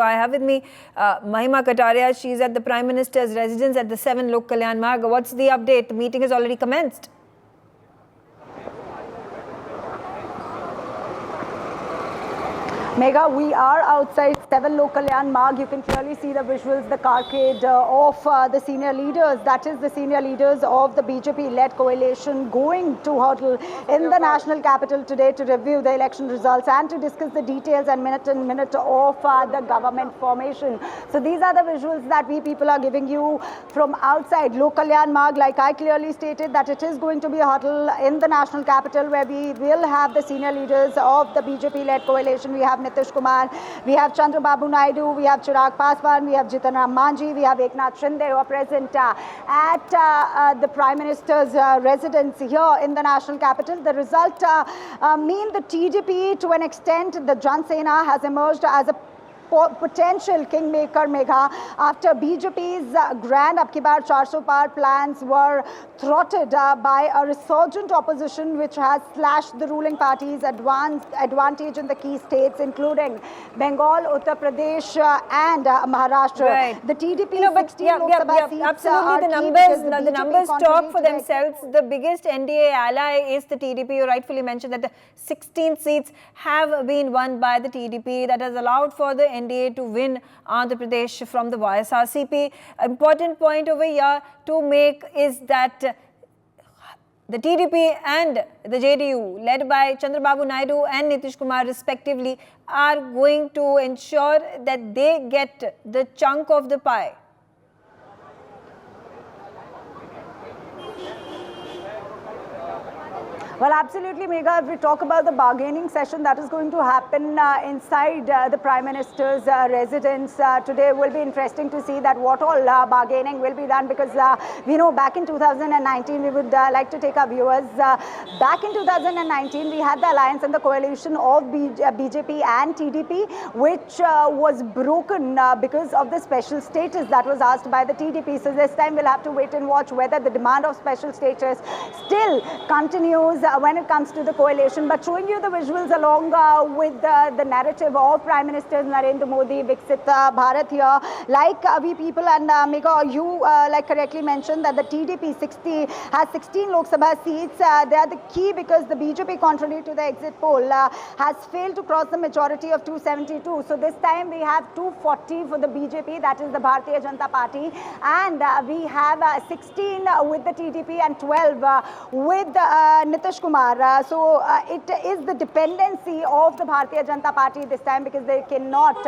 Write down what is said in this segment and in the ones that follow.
studio. I have with me Mahima Kataria. She's at the Prime Minister's residence at the 7 Lok Kalyan Marg. What's the update? The meeting has already commenced. Megha, we are outside 7 Lok Kalyan Marg. You can clearly see the visuals, the carcade of the senior leaders. That is the senior leaders of the BJP-led coalition going to huddle in the national capital today to review the election results and to discuss the details and minute of the government formation. So these are the visuals that we people are giving you from outside Lok Kalyan Marg. Like I clearly stated that it is going to be a huddle in the national capital where we will have the senior leaders of the BJP-led coalition. We have Nitish Kumar, we have Chandrababu Naidu, we have Chirag Paswan, we have Jitan Ram Manji, we have Eknath Shinde who are present at the Prime Minister's residence here in the national capital. The result mean the TDP to an extent, the Jan Sena has emerged as a potential kingmaker, Megha, after BJP's grand Ab Ki Baar 400 Par plans were thwarted by a resurgent opposition which has slashed the ruling party's advantage in the key states, including Bengal, Uttar Pradesh and Maharashtra. Right. The TDP, absolutely. The numbers talk for themselves. The biggest NDA ally is the TDP. You rightfully mentioned that the 16 seats have been won by the TDP. That has allowed for the NDA to win Andhra Pradesh from the YSRCP. Important point over here to make is that the TDP and the JDU, led by Chandrababu Naidu and Nitish Kumar respectively, are going to ensure that they get the chunk of the pie. Well, absolutely, Megha. If we talk about the bargaining session that is going to happen inside the Prime Minister's residence today, will be interesting to see that what all bargaining will be done, because we know back in 2019, we would like to take our viewers. Back in 2019, we had the alliance and the coalition of BJP and TDP, which was broken because of the special status that was asked by the TDP. So this time we'll have to wait and watch whether the demand of special status still continues when it comes to the coalition. But showing you the visuals along with the narrative of Prime Minister Narendra Modi, Viksit Bharat here, like we people, and Megha, you like correctly mentioned that the TDP has 16 Lok Sabha seats. They are the key because the BJP, contrary to the exit poll, has failed to cross the majority of 272. So this time we have 240 for the BJP, that is the Bharatiya Janata Party, and we have 16 with the TDP and 12 with Nitish Kumar. So it is the dependency of the Bharatiya Janata Party this time, because they cannot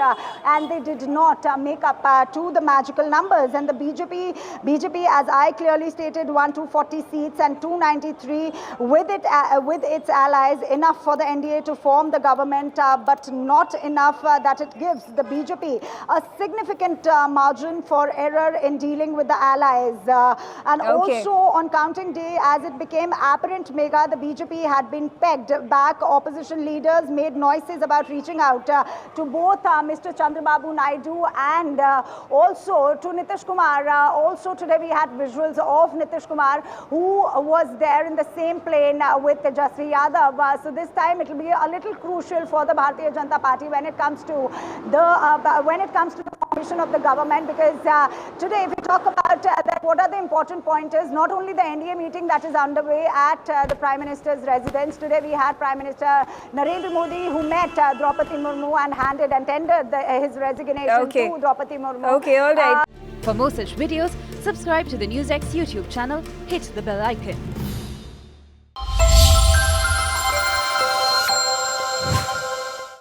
and they did not make up to the magical numbers. And the BJP, as I clearly stated, won 240 seats and 293 with its allies, enough for the NDA to form the government, but not enough that it gives the BJP a significant margin for error in dealing with the allies. And also on counting day, as it became apparent, Megha, the BJP had been pegged back. Opposition leaders made noises about reaching out to both Mr. Chandrababu Naidu and also to Nitish Kumar. Also today we had visuals of Nitish Kumar, who was there in the same plane with Tejasvi Yadav. So this time it will be a little crucial for the Bharatiya Janata Party when it comes to the formation of the government, because today if we talk about that, what are the important pointers? Not only the NDA meeting that is underway at the Prime Minister's residence. Today we had Prime Minister Narendra Modi, who met Draupadi Murmu and handed and tendered his resignation to Draupadi Murmu. Okay, all right. For more such videos, subscribe to the NewsX YouTube channel, hit the bell icon.